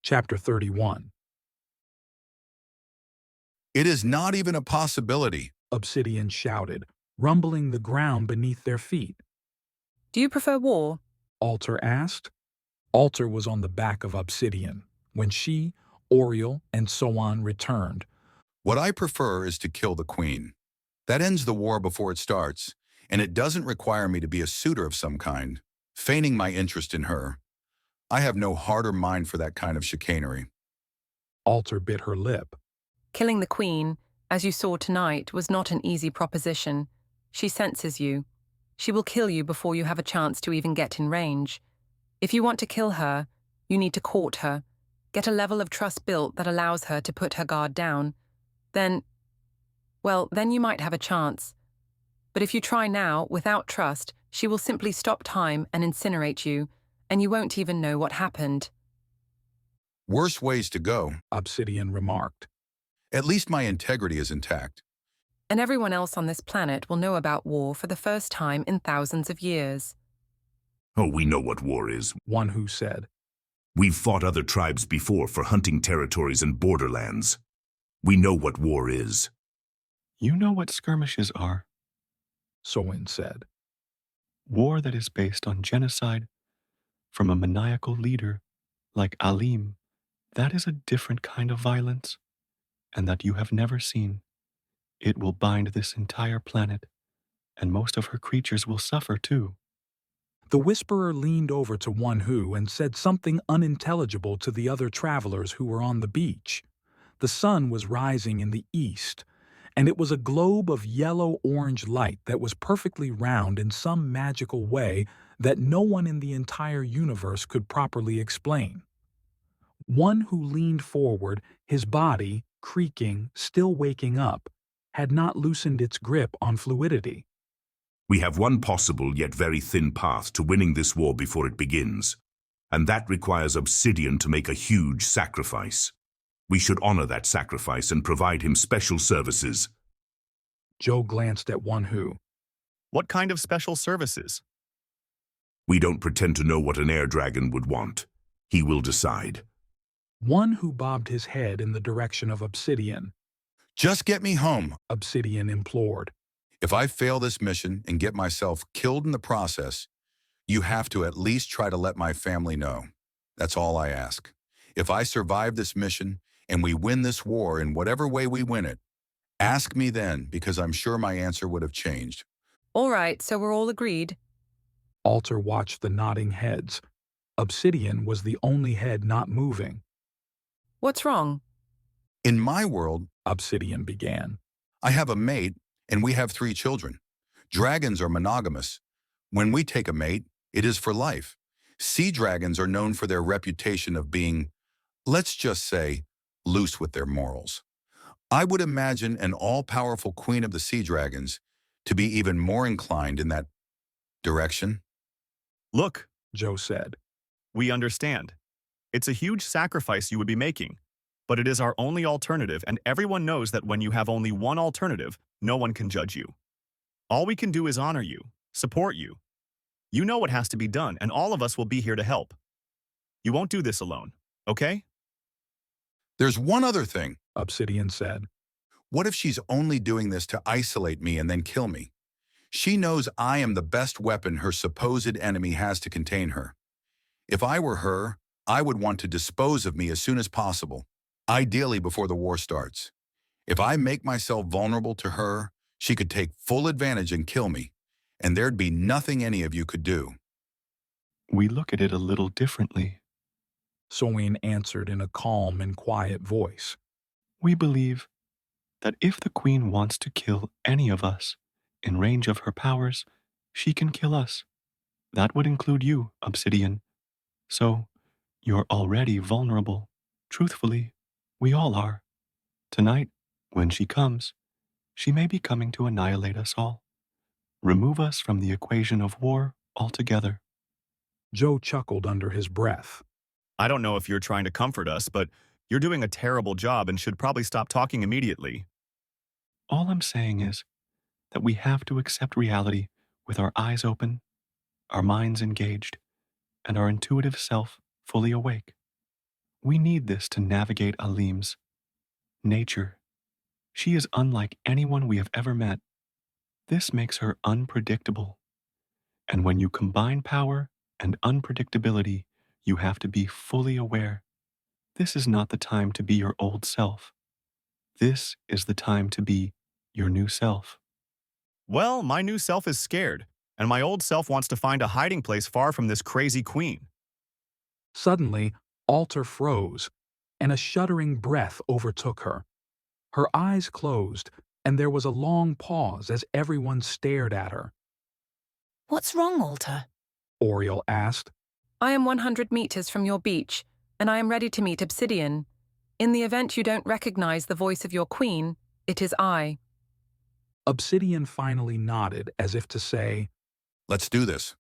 Chapter 31. It is not even a possibility. Obsidian shouted, rumbling the ground beneath their feet. Do you prefer war? Alter asked. Alter was on the back of Obsidian when she, Oriel, and so on returned. What I prefer is to kill the queen. That ends the war before it starts, and it doesn't require me to be a suitor of some kind, feigning my interest in her. I have no heart or mind for that kind of chicanery. Alter bit her lip. Killing the queen, as you saw tonight, was not an easy proposition. She senses you. She will kill you before you have a chance to even get in range. If you want to kill her, you need to court her, get a level of trust built that allows her to put her guard down. Then you might have a chance. But if you try now, without trust, she will simply stop time and incinerate you, and you won't even know what happened. Worse ways to go. Obsidian remarked. At least my integrity is intact. And everyone else on this planet will know about war for the first time in thousands of years. Oh, we know what war is. One who said. We've fought other tribes before for hunting territories and borderlands. We know what war is. You know what skirmishes are. Soin said. War that is based on genocide from a maniacal leader like Alim. That is a different kind of violence, and that you have never seen. It will bind this entire planet, and most of her creatures will suffer too. The whisperer leaned over to One Who and said something unintelligible to the other travelers who were on the beach. The sun was rising in the east, and it was a globe of yellow-orange light that was perfectly round in some magical way that no one in the entire universe could properly explain. One Who leaned forward, his body, creaking, still waking up, had not loosened its grip on fluidity. We have one possible yet very thin path to winning this war before it begins, and that requires Obsidian to make a huge sacrifice. We should honor that sacrifice and provide him special services. Joe glanced at One Who. What kind of special services? We don't pretend to know what an air dragon would want. He will decide. One Who bobbed his head in the direction of Obsidian. Just get me home. Obsidian implored. If I fail this mission and get myself killed in the process, you have to at least try to let my family know. That's all I ask. If I survive this mission and we win this war in whatever way we win it, ask me then, because I'm sure my answer would have changed. All right, so we're all agreed. Alter watched the nodding heads. Obsidian was the only head not moving. What's wrong? In my world, Obsidian began. I have a mate, and we have 3 children. Dragons are monogamous. When we take a mate, it is for life. Sea dragons are known for their reputation of being, let's just say, loose with their morals. I would imagine an all-powerful queen of the sea dragons to be even more inclined in that direction. Look, Joe said. we understand. It's a huge sacrifice you would be making, but it is our only alternative, and everyone knows that when you have only one alternative, no one can judge you. All we can do is honor you, support you. You know what has to be done, and all of us will be here to help. You won't do this alone, okay? There's one other thing. Obsidian said. What if she's only doing this to isolate me and then kill me? She knows I am the best weapon her supposed enemy has to contain her. If I were her, I would want to dispose of me as soon as possible, ideally before the war starts. If I make myself vulnerable to her, she could take full advantage and kill me, and there'd be nothing any of you could do. We look at it a little differently. Soin answered in a calm and quiet voice. We believe that if the Queen wants to kill any of us in range of her powers, she can kill us. That would include you, Obsidian. So, you're already vulnerable. Truthfully, we all are. Tonight, when she comes, she may be coming to annihilate us all. Remove us from the equation of war altogether. Joe chuckled under his breath. I don't know if you're trying to comfort us, but you're doing a terrible job and should probably stop talking immediately. All I'm saying is that we have to accept reality with our eyes open, our minds engaged, and our intuitive self fully awake. We need this to navigate Alim's nature. She is unlike anyone we have ever met. This makes her unpredictable. And when you combine power and unpredictability, you have to be fully aware. This is not the time to be your old self. This is the time to be your new self. Well, my new self is scared, and my old self wants to find a hiding place far from this crazy queen. Suddenly, Alter froze, and a shuddering breath overtook her. Her eyes closed, and there was a long pause as everyone stared at her. What's wrong, Alter? Oriel asked. I am 100 meters from your beach, and I am ready to meet Obsidian. In the event you don't recognize the voice of your queen, it is I. Obsidian finally nodded as if to say, Let's do this.